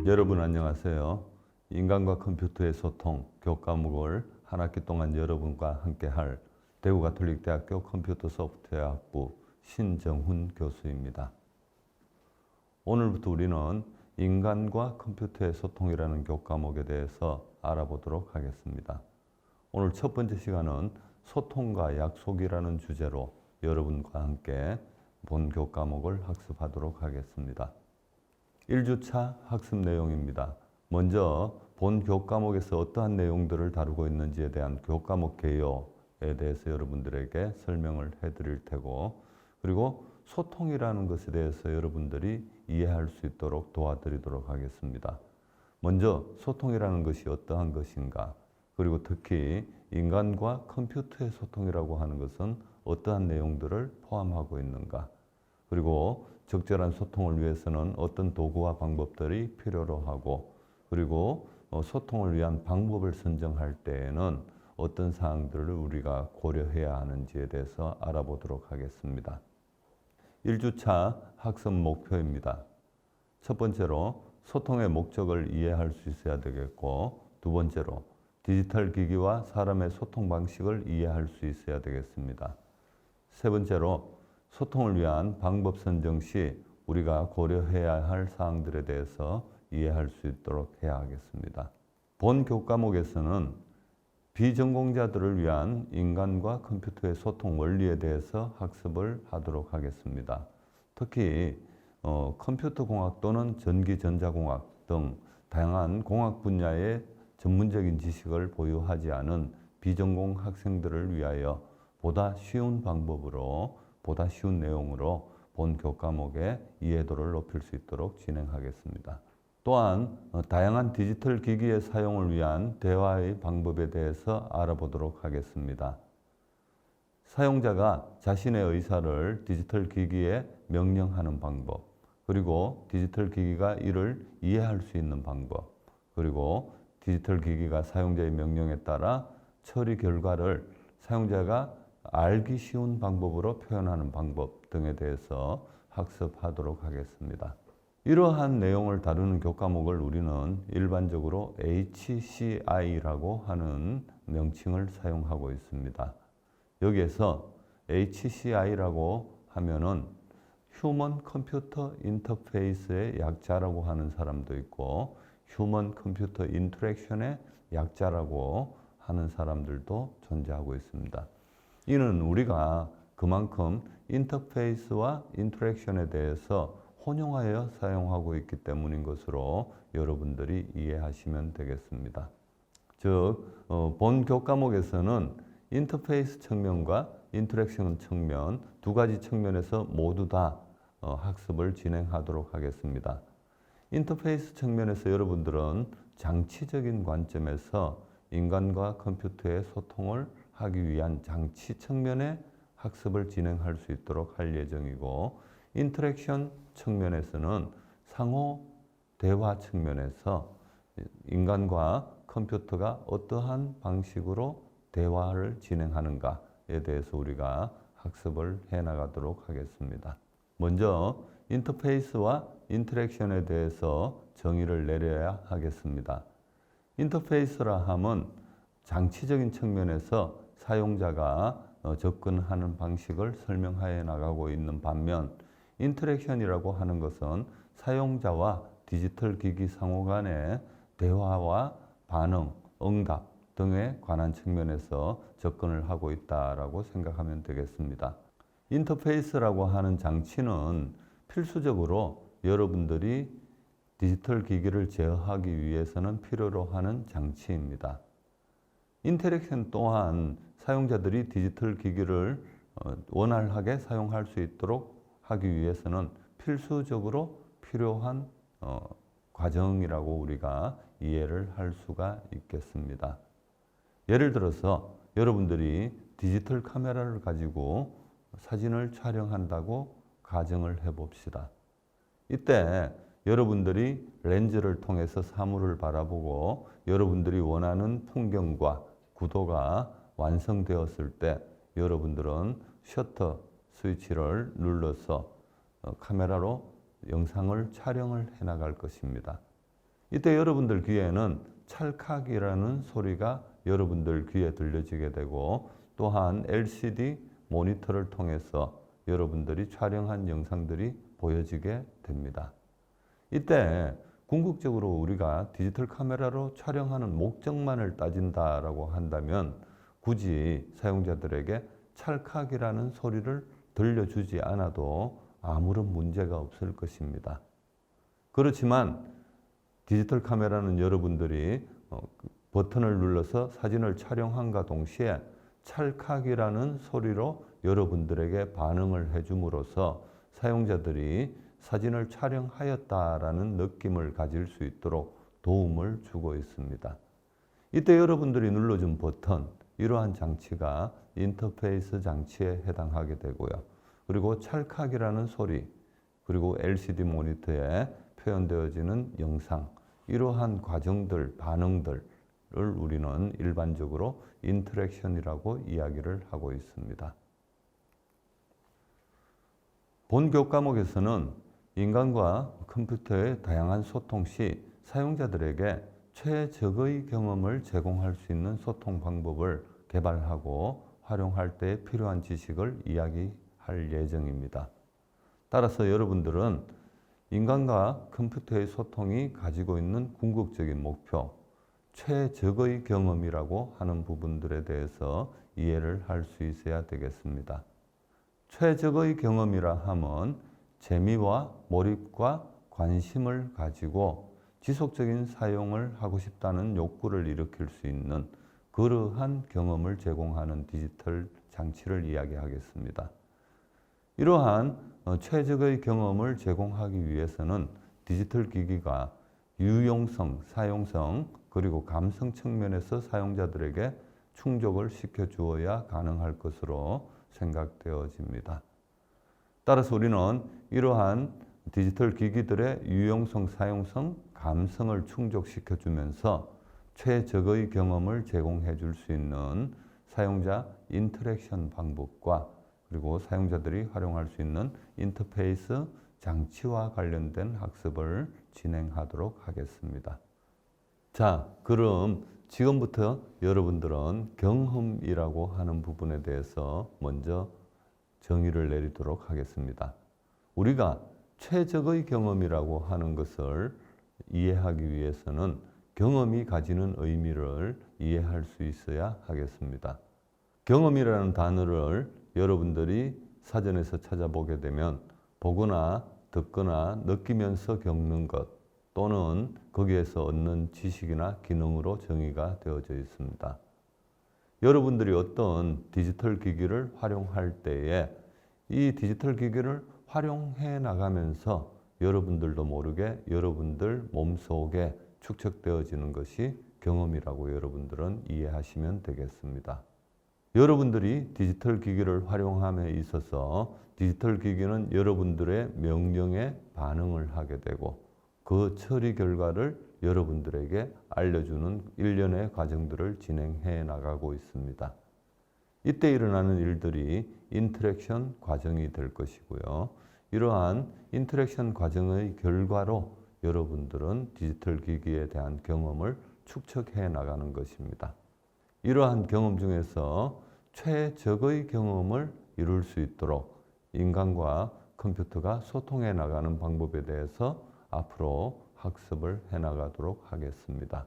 여러분 안녕하세요. 인간과 컴퓨터의 소통 교과목을 한 학기 동안 여러분과 함께할 대구가톨릭대학교 컴퓨터 소프트웨어 학부 신정훈 교수입니다. 오늘부터 우리는 인간과 컴퓨터의 소통이라는 교과목에 대해서 알아보도록 하겠습니다. 오늘 첫 번째 시간은 소통과 약속이라는 주제로 여러분과 함께 본 교과목을 학습하도록 하겠습니다. 1주차 학습 내용입니다. 먼저 본 교과목에서 어떠한 내용들을 다루고 있는지에 대한 교과목 개요에 대해서 여러분들에게 설명을 해드릴 테고, 그리고 소통이라는 것에 대해서 여러분들이 이해할 수 있도록 도와드리도록 하겠습니다. 먼저 소통이라는 것이 어떠한 것인가, 그리고 특히 인간과 컴퓨터의 소통이라고 하는 것은 어떠한 내용들을 포함하고 있는가, 그리고 적절한 소통을 위해서는 어떤 도구와 방법들이 필요로 하고, 그리고 소통을 위한 방법을 선정할 때에는 어떤 사항들을 우리가 고려해야 하는지에 대해서 알아보도록 하겠습니다. 1주차 학습 목표입니다. 첫 번째로 소통의 목적을 이해할 수 있어야 되겠고, 두 번째로 디지털 기기와 사람의 소통 방식을 이해할 수 있어야 되겠습니다. 세 번째로 소통을 위한 방법 선정 시 우리가 고려해야 할 사항들에 대해서 이해할 수 있도록 해야 하겠습니다. 본 교과목에서는 비전공자들을 위한 인간과 컴퓨터의 소통 원리에 대해서 학습을 하도록 하겠습니다. 특히 컴퓨터 공학 또는 전기 전자공학 등 다양한 공학 분야의 전문적인 지식을 보유하지 않은 비전공 학생들을 위하여 보다 쉬운 방법으로, 보다 쉬운 내용으로 본 교과목의 이해도를 높일 수 있도록 진행하겠습니다. 또한 다양한 디지털 기기의 사용을 위한 대화의 방법에 대해서 알아보도록 하겠습니다. 사용자가 자신의 의사를 디지털 기기에 명령하는 방법, 그리고 디지털 기기가 이를 이해할 수 있는 방법, 그리고 디지털 기기가 사용자의 명령에 따라 처리 결과를 사용자가 알기 쉬운 방법으로 표현하는 방법 등에 대해서 학습하도록 하겠습니다. 이러한 내용을 다루는 교과목을 우리는 일반적으로 HCI라고 하는 명칭을 사용하고 있습니다. 여기에서 HCI라고 하면은 휴먼 컴퓨터 인터페이스의 약자라고 하는 사람도 있고, 휴먼 컴퓨터 인터랙션의 약자라고 하는 사람들도 존재하고 있습니다. 이는 우리가 그만큼 인터페이스와 인터랙션에 대해서 혼용하여 사용하고 있기 때문인 것으로 여러분들이 이해하시면 되겠습니다. 즉, 본 교과목에서는 인터페이스 측면과 인터랙션 측면 두 가지 측면에서 모두 다 학습을 진행하도록 하겠습니다. 인터페이스 측면에서 여러분들은 장치적인 관점에서 인간과 컴퓨터의 소통을 하기 위한 장치 측면의 학습을 진행할 수 있도록 할 예정이고, 인터랙션 측면에서는 상호 대화 측면에서 인간과 컴퓨터가 어떠한 방식으로 대화를 진행하는가에 대해서 우리가 학습을 해 나가도록 하겠습니다. 먼저 인터페이스와 인터랙션에 대해서 정의를 내려야 하겠습니다. 인터페이스라 함은 장치적인 측면에서 사용자가 접근하는 방식을 설명하여 나가고 있는 반면, 인터랙션이라고 하는 것은 사용자와 디지털 기기 상호 간의 대화와 반응, 응답 등에 관한 측면에서 접근을 하고 있다라고 생각하면 되겠습니다. 인터페이스라고 하는 장치는 필수적으로 여러분들이 디지털 기기를 제어하기 위해서는 필요로 하는 장치입니다. 인터랙션 또한 사용자들이 디지털 기기를 원활하게 사용할 수 있도록 하기 위해서는 필수적으로 필요한 과정이라고 우리가 이해를 할 수가 있겠습니다. 예를 들어서 여러분들이 디지털 카메라를 가지고 사진을 촬영한다고 가정을 해봅시다. 이때 여러분들이 렌즈를 통해서 사물을 바라보고 여러분들이 원하는 풍경과 구도가 완성되었을 때 여러분들은 셔터 스위치를 눌러서 카메라로 영상을 촬영을 해 나갈 것입니다. 이때 여러분들 귀에는 찰칵이라는 소리가 여러분들 귀에 들려지게 되고 또한 LCD 모니터를 통해서 여러분들이 촬영한 영상들이 보여지게 됩니다. 이때 궁극적으로 우리가 디지털 카메라로 촬영하는 목적만을 따진다라고 한다면 굳이 사용자들에게 찰칵이라는 소리를 들려주지 않아도 아무런 문제가 없을 것입니다. 그렇지만 디지털 카메라는 여러분들이 버튼을 눌러서 사진을 촬영함과 동시에 찰칵이라는 소리로 여러분들에게 반응을 해줌으로써 사용자들이 사진을 촬영하였다라는 느낌을 가질 수 있도록 도움을 주고 있습니다. 이때 여러분들이 눌러준 버튼, 이러한 장치가 인터페이스 장치에 해당하게 되고요. 그리고 찰칵이라는 소리, 그리고 LCD 모니터에 표현되어지는 영상, 이러한 과정들, 반응들을 우리는 일반적으로 인터랙션이라고 이야기를 하고 있습니다. 본 교과목에서는 인간과 컴퓨터의 다양한 소통 시 사용자들에게 최적의 경험을 제공할 수 있는 소통 방법을 개발하고 활용할 때 필요한 지식을 이야기할 예정입니다. 따라서 여러분들은 인간과 컴퓨터의 소통이 가지고 있는 궁극적인 목표, 최적의 경험이라고 하는 부분들에 대해서 이해를 할 수 있어야 되겠습니다. 최적의 경험이라 함은 재미와 몰입과 관심을 가지고 지속적인 사용을 하고 싶다는 욕구를 일으킬 수 있는 그러한 경험을 제공하는 디지털 장치를 이야기하겠습니다. 이러한 최적의 경험을 제공하기 위해서는 디지털 기기가 유용성, 사용성, 그리고 감성 측면에서 사용자들에게 충족을 시켜주어야 가능할 것으로 생각되어집니다. 따라서 우리는 이러한 디지털 기기들의 유용성, 사용성, 감성을 충족시켜주면서 최적의 경험을 제공해 줄 수 있는 사용자 인터랙션 방법과 그리고 사용자들이 활용할 수 있는 인터페이스 장치와 관련된 학습을 진행하도록 하겠습니다. 자, 그럼 지금부터 여러분들은 경험이라고 하는 부분에 대해서 먼저 정의를 내리도록 하겠습니다. 우리가 최적의 경험이라고 하는 것을 이해하기 위해서는 경험이 가지는 의미를 이해할 수 있어야 하겠습니다. 경험이라는 단어를 여러분들이 사전에서 찾아보게 되면 보거나 듣거나 느끼면서 겪는 것 또는 거기에서 얻는 지식이나 기능으로 정의가 되어져 있습니다. 여러분들이 어떤 디지털 기기를 활용할 때에 이 디지털 기기를 활용해 나가면서 여러분들도 모르게 여러분들 몸속에 축적되어지는 것이 경험이라고 여러분들은 이해하시면 되겠습니다. 여러분들이 디지털 기기를 활용함에 있어서 디지털 기기는 여러분들의 명령에 반응을 하게 되고 그 처리 결과를 여러분들에게 알려주는 일련의 과정들을 진행해 나가고 있습니다. 이때 일어나는 일들이 인터랙션 과정이 될 것이고요. 이러한 인터랙션 과정의 결과로 여러분들은 디지털 기기에 대한 경험을 축적해 나가는 것입니다. 이러한 경험 중에서 최적의 경험을 이룰 수 있도록 인간과 컴퓨터가 소통해 나가는 방법에 대해서 앞으로 학습을 해 나가도록 하겠습니다.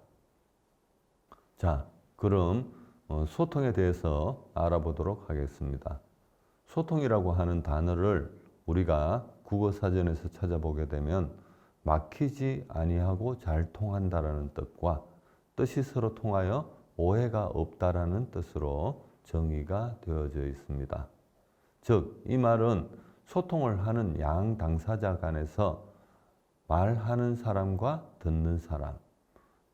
자, 그럼 소통에 대해서 알아보도록 하겠습니다. 소통이라고 하는 단어를 우리가 국어사전에서 찾아보게 되면 막히지 아니하고 잘 통한다라는 뜻과 뜻이 서로 통하여 오해가 없다라는 뜻으로 정의가 되어져 있습니다. 즉, 이 말은 소통을 하는 양 당사자 간에서 말하는 사람과 듣는 사람,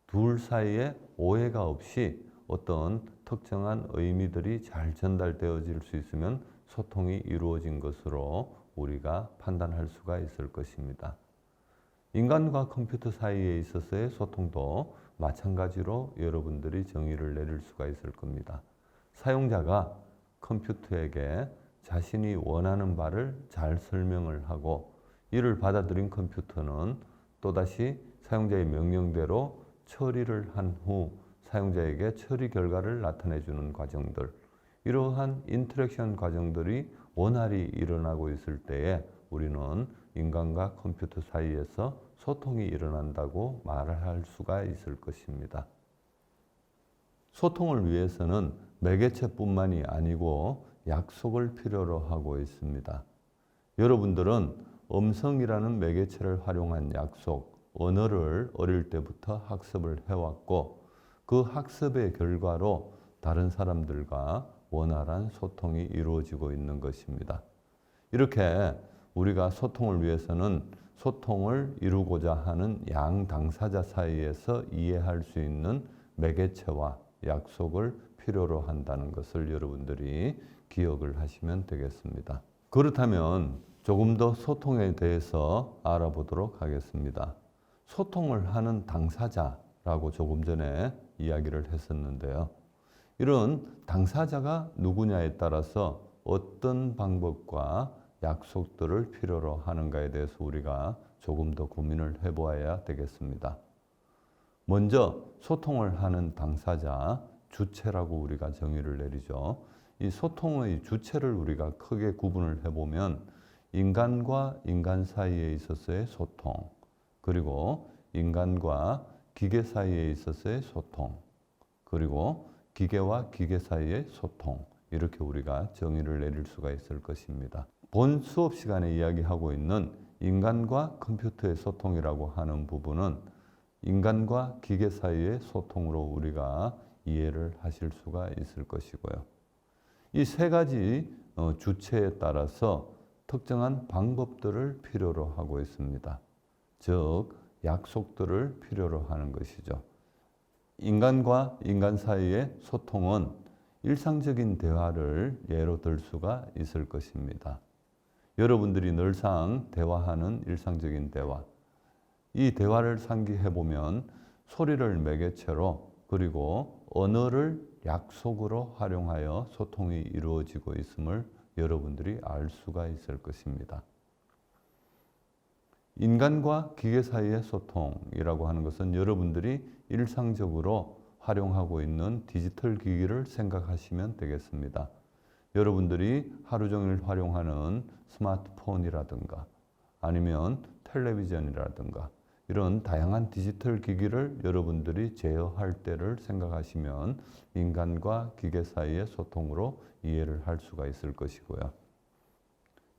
둘 사이에 오해가 없이 어떤 특정한 의미들이 잘 전달되어질 수 있으면 소통이 이루어진 것으로 우리가 판단할 수가 있을 것입니다. 인간과 컴퓨터 사이에 있어서의 소통도 마찬가지로 여러분들이 정의를 내릴 수가 있을 겁니다. 사용자가 컴퓨터에게 자신이 원하는 바를 잘 설명을 하고 이를 받아들인 컴퓨터는 또다시 사용자의 명령대로 처리를 한 후 사용자에게 처리 결과를 나타내 주는 과정들, 이러한 인터랙션 과정들이 원활히 일어나고 있을 때에 우리는 인간과 컴퓨터 사이에서 소통이 일어난다고 말을 할 수가 있을 것입니다. 소통을 위해서는 매개체뿐만이 아니고 약속을 필요로 하고 있습니다. 여러분들은 음성이라는 매개체를 활용한 약속, 언어를 어릴 때부터 학습을 해왔고 그 학습의 결과로 다른 사람들과 원활한 소통이 이루어지고 있는 것입니다. 이렇게 우리가 소통을 위해서는 소통을 이루고자 하는 양 당사자 사이에서 이해할 수 있는 매개체와 약속을 필요로 한다는 것을 여러분들이 기억을 하시면 되겠습니다. 그렇다면 조금 더 소통에 대해서 알아보도록 하겠습니다. 소통을 하는 당사자라고 조금 전에 이야기를 했었는데요. 이런 당사자가 누구냐에 따라서 어떤 방법과 약속들을 필요로 하는가에 대해서 우리가 조금 더 고민을 해보아야 되겠습니다. 먼저 소통을 하는 당사자, 주체라고 우리가 정의를 내리죠. 이 소통의 주체를 우리가 크게 구분을 해보면 인간과 인간 사이에 있어서의 소통, 그리고 인간과 기계 사이에 있어서의 소통, 그리고 기계와 기계 사이의 소통, 이렇게 우리가 정의를 내릴 수가 있을 것입니다. 본 수업 시간에 이야기하고 있는 인간과 컴퓨터의 소통이라고 하는 부분은 인간과 기계 사이의 소통으로 우리가 이해를 하실 수가 있을 것이고요. 이 세 가지 주체에 따라서 특정한 방법들을 필요로 하고 있습니다. 즉, 약속들을 필요로 하는 것이죠. 인간과 인간 사이의 소통은 일상적인 대화를 예로 들 수가 있을 것입니다. 여러분들이 늘상 대화하는 일상적인 대화, 이 대화를 상기해 보면 소리를 매개체로 그리고 언어를 약속으로 활용하여 소통이 이루어지고 있음을 여러분들이 알 수가 있을 것입니다. 인간과 기계 사이의 소통이라고 하는 것은 여러분들이 일상적으로 활용하고 있는 디지털 기기를 생각하시면 되겠습니다. 여러분들이 하루 종일 활용하는 스마트폰이라든가 아니면 텔레비전이라든가 이런 다양한 디지털 기기를 여러분들이 제어할 때를 생각하시면 인간과 기계 사이의 소통으로 이해를 할 수가 있을 것이고요.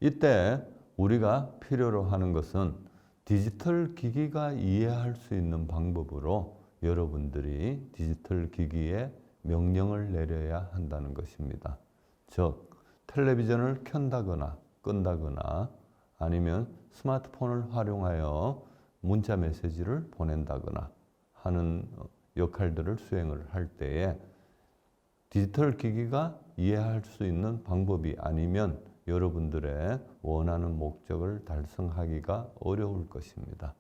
이때 우리가 필요로 하는 것은 디지털 기기가 이해할 수 있는 방법으로 여러분들이 디지털 기기에 명령을 내려야 한다는 것입니다. 즉, 텔레비전을 켠다거나 끈다거나 아니면 스마트폰을 활용하여 문자 메시지를 보낸다거나 하는 역할들을 수행을 할 때에 디지털 기기가 이해할 수 있는 방법이 아니면 여러분들의 원하는 목적을 달성하기가 어려울 것입니다.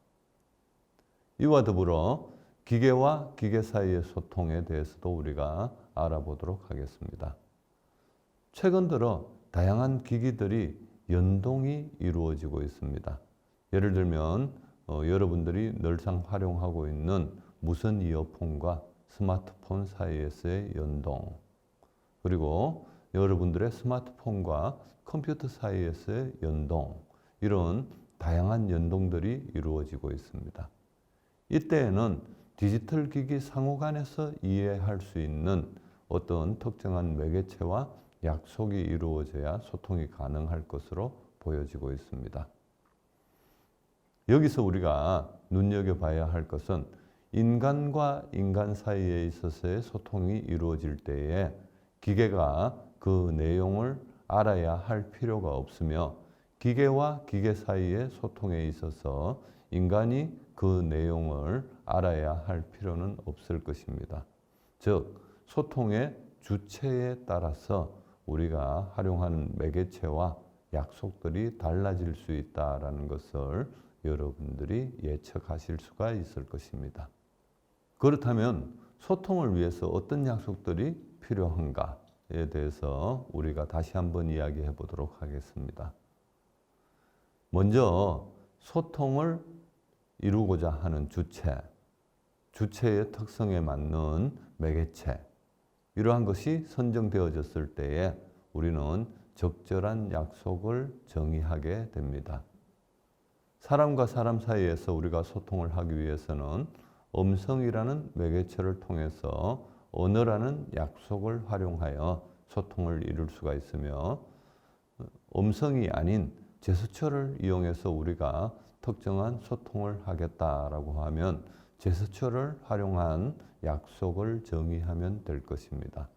이와 더불어 기계와 기계 사이의 소통에 대해서도 우리가 알아보도록 하겠습니다. 최근 들어 다양한 기기들이 연동이 이루어지고 있습니다. 예를 들면 여러분들이 늘상 활용하고 있는 무선 이어폰과 스마트폰 사이에서의 연동, 그리고 여러분들의 스마트폰과 컴퓨터 사이에서의 연동, 이런 다양한 연동들이 이루어지고 있습니다. 이때에는 디지털 기기 상호 간에서 이해할 수 있는 어떤 특정한 매개체와 약속이 이루어져야 소통이 가능할 것으로 보여지고 있습니다. 여기서 우리가 눈여겨봐야 할 것은 인간과 인간 사이에 있어서의 소통이 이루어질 때에 기계가 그 내용을 알아야 할 필요가 없으며 기계와 기계 사이의 소통에 있어서 인간이 그 내용을 알아야 할 필요는 없을 것입니다. 즉, 소통의 주체에 따라서 우리가 활용하는 매개체와 약속들이 달라질 수 있다는 것을 여러분들이 예측하실 수가 있을 것입니다. 그렇다면 소통을 위해서 어떤 약속들이 필요한가에 대해서 우리가 다시 한번 이야기해 보도록 하겠습니다. 먼저 소통을 이루고자 하는 주체의 특성에 맞는 매개체, 이러한 것이 선정되어졌을 때에 우리는 적절한 약속을 정의하게 됩니다. 사람과 사람 사이에서 우리가 소통을 하기 위해서는 음성이라는 매개체를 통해서 언어라는 약속을 활용하여 소통을 이룰 수가 있으며, 음성이 아닌 제스처를 이용해서 우리가 특정한 소통을 하겠다라고 하면 제스처를 활용한 약속을 정의하면 될 것입니다.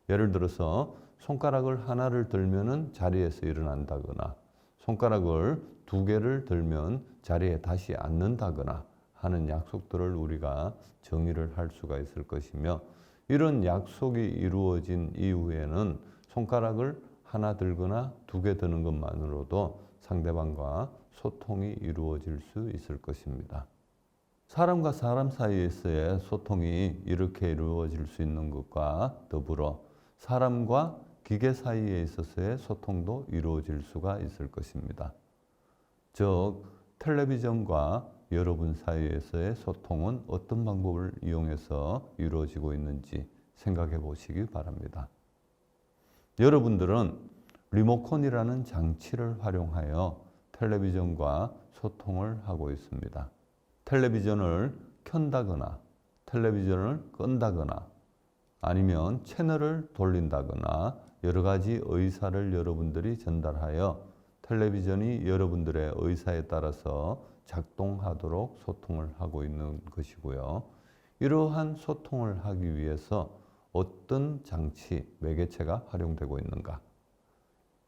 예를 들어서 손가락을 하나를 들면은 자리에서 일어난다거나, 손가락을 두 개를 들면 자리에 다시 앉는다거나 하는 약속들을 우리가 정의를 할 수가 있을 것이며, 이런 약속이 이루어진 이후에는 손가락을 하나 들거나 두 개 드는 것만으로도 상대방과 소통이 이루어질 수 있을 것입니다. 사람과 사람 사이에서의 소통이 이렇게 이루어질 수 있는 것과 더불어 사람과 기계 사이에 있어서의 소통도 이루어질 수가 있을 것입니다. 즉, 텔레비전과 여러분 사이에서의 소통은 어떤 방법을 이용해서 이루어지고 있는지 생각해 보시기 바랍니다. 여러분들은 리모컨이라는 장치를 활용하여 텔레비전과 소통을 하고 있습니다. 텔레비전을 켠다거나 텔레비전을 끈다거나 아니면 채널을 돌린다거나 여러 가지 의사를 여러분들이 전달하여 텔레비전이 여러분들의 의사에 따라서 작동하도록 소통을 하고 있는 것이고요. 이러한 소통을 하기 위해서 어떤 장치, 매개체가 활용되고 있는가?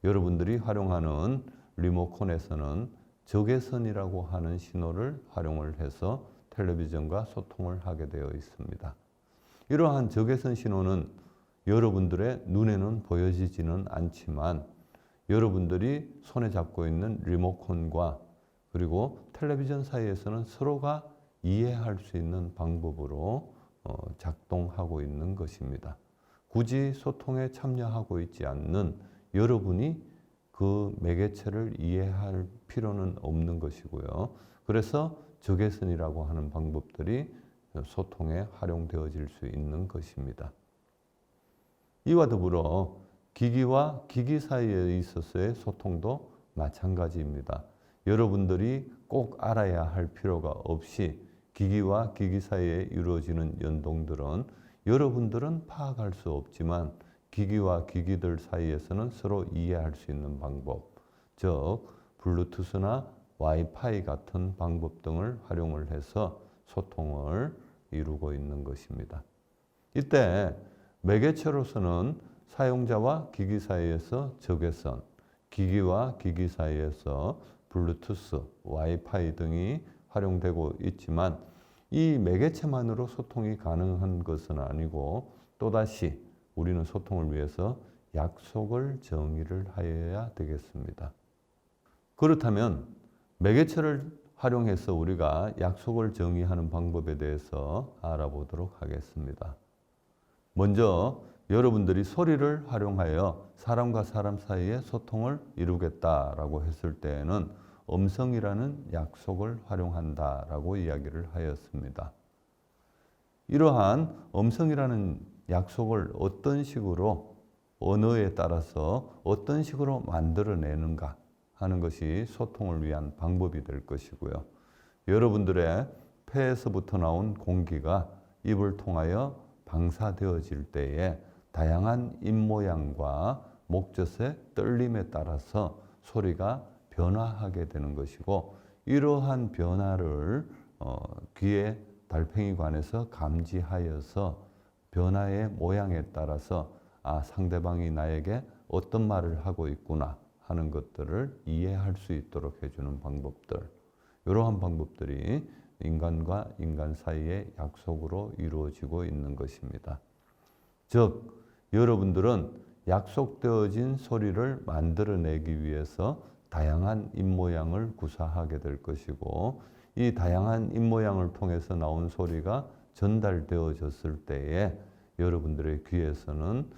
여러분들이 활용하는 리모컨에서는 적외선이라고 하는 신호를 활용을 해서 텔레비전과 소통을 하게 되어 있습니다. 이러한 적외선 신호는 여러분들의 눈에는 보여지지는 않지만 여러분들이 손에 잡고 있는 리모컨과 그리고 텔레비전 사이에서는 서로가 이해할 수 있는 방법으로 작동하고 있는 것입니다. 굳이 소통에 참여하고 있지 않는 여러분이 그 매개체를 이해할 필요는 없는 것이고요. 그래서 적외선이라고 하는 방법들이 소통에 활용되어질 수 있는 것입니다. 이와 더불어 기기와 기기 사이에 있어서의 소통도 마찬가지입니다. 여러분들이 꼭 알아야 할 필요가 없이 기기와 기기 사이에 이루어지는 연동들은 여러분들은 파악할 수 없지만 기기와 기기들 사이에서는 서로 이해할 수 있는 방법, 즉 블루투스나 와이파이 같은 방법 등을 활용을 해서 소통을 이루고 있는 것입니다. 이때 매개체로서는 사용자와 기기 사이에서 적외선, 기기와 기기 사이에서 블루투스, 와이파이 등이 활용되고 있지만 이 매개체만으로 소통이 가능한 것은 아니고 또다시 우리는 소통을 위해서 약속을 정의를 하여야 되겠습니다. 그렇다면 매개체를 활용해서 우리가 약속을 정의하는 방법에 대해서 알아보도록 하겠습니다. 먼저 여러분들이 소리를 활용하여 사람과 사람 사이의 소통을 이루겠다라고 했을 때에는 음성이라는 약속을 활용한다라고 이야기를 하였습니다. 이러한 음성이라는 약속을 어떤 식으로 언어에 따라서 어떤 식으로 만들어내는가 하는 것이 소통을 위한 방법이 될 것이고요. 여러분들의 폐에서부터 나온 공기가 입을 통하여 방사되어질 때에 다양한 입모양과 목젖의 떨림에 따라서 소리가 변화하게 되는 것이고, 이러한 변화를 귀의 달팽이관에서 감지하여서 변화의 모양에 따라서 상대방이 나에게 어떤 말을 하고 있구나 하는 것들을 이해할 수 있도록 해주는 방법들, 이러한 방법들이 인간과 인간 사이의 약속으로 이루어지고 있는 것입니다. 즉, 여러분들은 약속되어진 소리를 만들어내기 위해서 다양한 입모양을 구사하게 될 것이고, 이 다양한 입모양을 통해서 나온 소리가 전달되어졌을 때에 여러분들의 귀에서는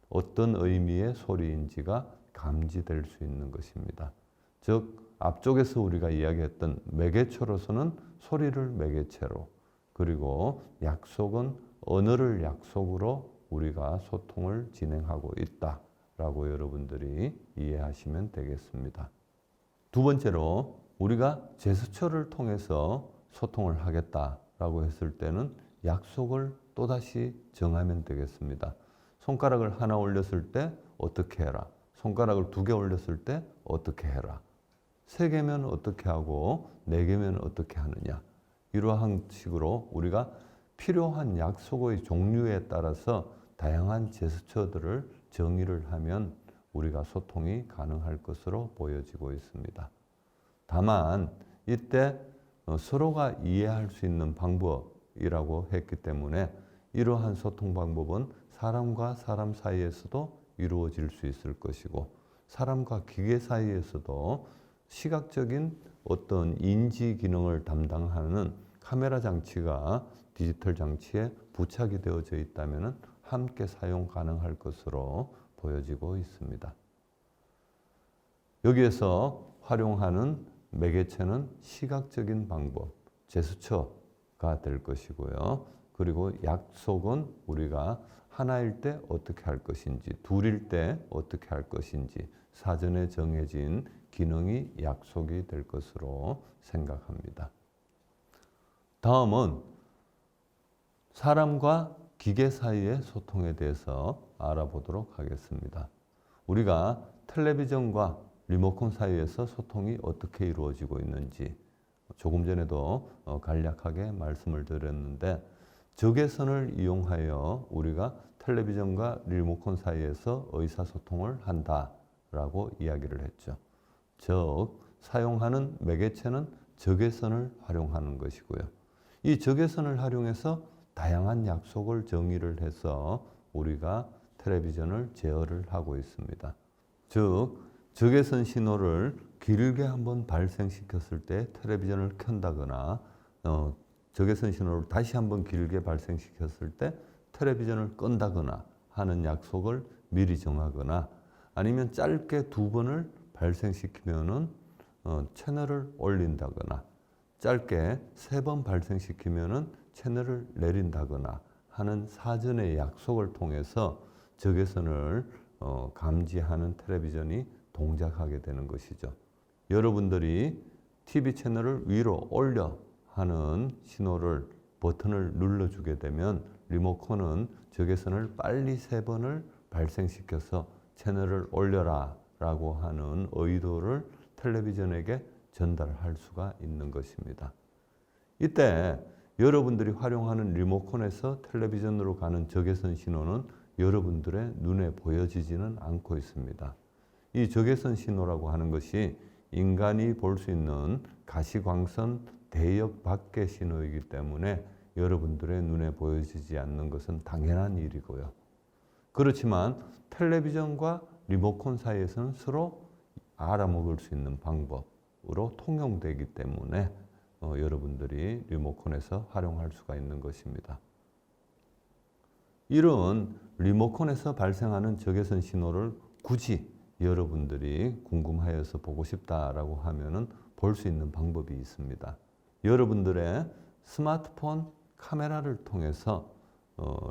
어떤 의미의 소리인지가 감지될 수 있는 것입니다. 즉, 앞쪽에서 우리가 이야기했던 매개체로서는 소리를 매개체로, 그리고 약속은 언어를 약속으로 우리가 소통을 진행하고 있다라고 여러분들이 이해하시면 되겠습니다. 두 번째로 우리가 제스처를 통해서 소통을 하겠다라고 했을 때는 약속을 또다시 정하면 되겠습니다. 손가락을 하나 올렸을 때 어떻게 해라. 손가락을 2개 올렸을 때 어떻게 해라. 3개면 어떻게 하고 4개면 어떻게 하느냐. 이러한 식으로 우리가 필요한 약속의 종류에 따라서 다양한 제스처들을 정의를 하면 우리가 소통이 가능할 것으로 보여지고 있습니다. 다만 이때 서로가 이해할 수 있는 방법이라고 했기 때문에 이러한 소통 방법은 사람과 사람 사이에서도 이루어질 수 있을 것이고 사람과 기계 사이에서도 시각적인 어떤 인지 기능을 담당하는 카메라 장치가 디지털 장치에 부착이 되어져 있다면 함께 사용 가능할 것으로 보여지고 있습니다. 여기에서 활용하는 매개체는 시각적인 방법, 제스처가 될 것이고요. 그리고 약속은 우리가 하나일 때 어떻게 할 것인지, 둘일 때 어떻게 할 것인지 사전에 정해진 기능이 약속이 될 것으로 생각합니다. 다음은 사람과 기계 사이의 소통에 대해서 알아보도록 하겠습니다. 우리가 텔레비전과 리모컨 사이에서 소통이 어떻게 이루어지고 있는지 조금 전에도 간략하게 말씀을 드렸는데 적외선을 이용하여 우리가 텔레비전과 리모컨 사이에서 의사소통을 한다라고 이야기를 했죠. 즉 사용하는 매개체는 적외선을 활용하는 것이고요. 이 적외선을 활용해서 다양한 약속을 정의를 해서 우리가 텔레비전을 제어를 하고 있습니다. 즉 적외선 신호를 길게 한번 발생시켰을 때 텔레비전을 켠다거나 적외선 신호를 다시 한번 길게 발생시켰을 때 텔레비전을 끈다거나 하는 약속을 미리 정하거나 아니면 짧게 2번을 발생시키면은 채널을 올린다거나 짧게 3번 발생시키면은 채널을 내린다거나 하는 사전의 약속을 통해서 적외선을 감지하는 텔레비전이 동작하게 되는 것이죠. 여러분들이 TV 채널을 위로 올려 하는 신호를 버튼을 눌러주게 되면 리모컨은 적외선을 빨리 3번을 발생시켜서 채널을 올려라 라고 하는 의도를 텔레비전에게 전달할 수가 있는 것입니다. 이때 여러분들이 활용하는 리모컨에서 텔레비전으로 가는 적외선 신호는 여러분들의 눈에 보여지지는 않고 있습니다. 이 적외선 신호라고 하는 것이 인간이 볼 수 있는 가시광선 대역 밖의 신호이기 때문에 여러분들의 눈에 보여지지 않는 것은 당연한 일이고요. 그렇지만 텔레비전과 리모컨 사이에서는 서로 알아먹을 수 있는 방법으로 통용되기 때문에 여러분들이 리모컨에서 활용할 수가 있는 것입니다. 이런 리모컨에서 발생하는 적외선 신호를 굳이 여러분들이 궁금하여서 보고 싶다라고 하면은 볼 수 있는 방법이 있습니다. 여러분들의 스마트폰 카메라를 통해서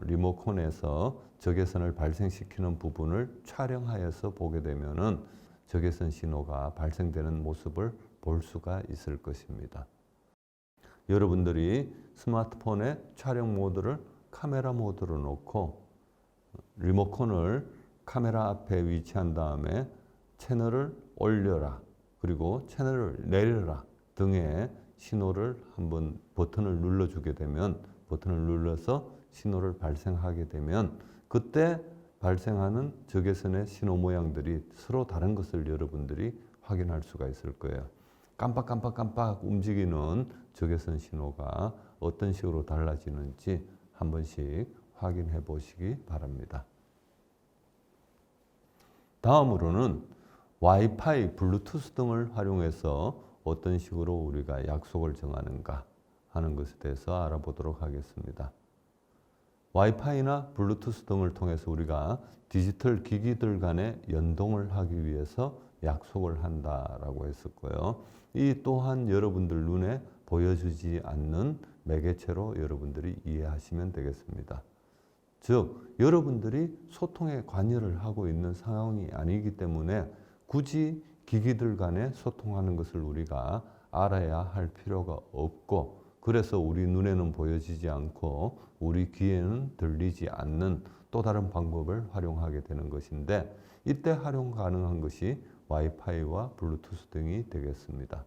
리모컨에서 적외선을 발생시키는 부분을 촬영하여서 보게 되면은 적외선 신호가 발생되는 모습을 볼 수가 있을 것입니다. 여러분들이 스마트폰의 촬영 모드를 카메라 모드로 놓고 리모컨을 카메라 앞에 위치한 다음에 채널을 올려라 그리고 채널을 내려라 등의 신호를 한번 버튼을 눌러주게 되면 버튼을 눌러서 신호를 발생하게 되면 그때 발생하는 적외선의 신호 모양들이 서로 다른 것을 여러분들이 확인할 수가 있을 거예요. 깜빡깜빡깜빡 움직이는 적외선 신호가 어떤 식으로 달라지는지 한 번씩 확인해 보시기 바랍니다. 다음으로는 와이파이, 블루투스 등을 활용해서 어떤 식으로 우리가 약속을 정하는가 하는 것에 대해서 알아보도록 하겠습니다. 와이파이나 블루투스 등을 통해서 우리가 디지털 기기들 간의 연동을 하기 위해서 약속을 한다라고 했었고요. 이 또한 여러분들 눈에 보여주지 않는 매개체로 여러분들이 이해하시면 되겠습니다. 즉, 여러분들이 소통에 관여를 하고 있는 상황이 아니기 때문에 굳이 기기들 간에 소통하는 것을 우리가 알아야 할 필요가 없고, 그래서 우리 눈에는 보여지지 않고 우리 귀에는 들리지 않는 또 다른 방법을 활용하게 되는 것인데, 이때 활용 가능한 것이 와이파이와 블루투스 등이 되겠습니다.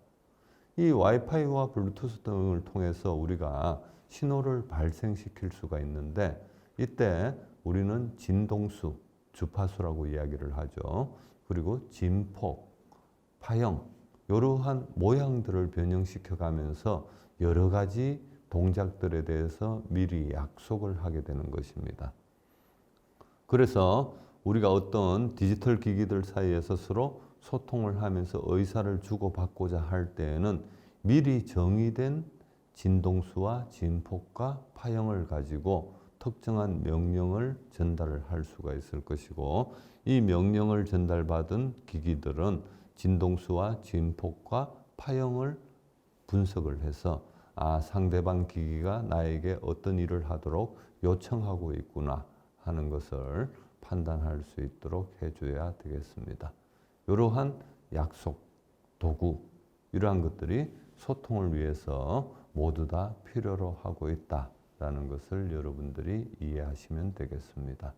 이 와이파이와 블루투스 등을 통해서 우리가 신호를 발생시킬 수가 있는데, 이때 우리는 진동수, 주파수라고 이야기를 하죠. 그리고 진폭, 파형, 이러한 모양들을 변형시켜 가면서 여러 가지 동작들에 대해서 미리 약속을 하게 되는 것입니다. 그래서 우리가 어떤 디지털 기기들 사이에서 서로 소통을 하면서 의사를 주고받고자 할 때에는 미리 정의된 진동수와 진폭과 파형을 가지고 특정한 명령을 전달을 할 수가 있을 것이고, 이 명령을 전달받은 기기들은 진동수와 진폭과 파형을 분석을 해서 상대방 기기가 나에게 어떤 일을 하도록 요청하고 있구나 하는 것을 판단할 수 있도록 해줘야 되겠습니다. 이러한 약속, 도구, 이러한 것들이 소통을 위해서 모두 다 필요로 하고 있다라는 것을 여러분들이 이해하시면 되겠습니다.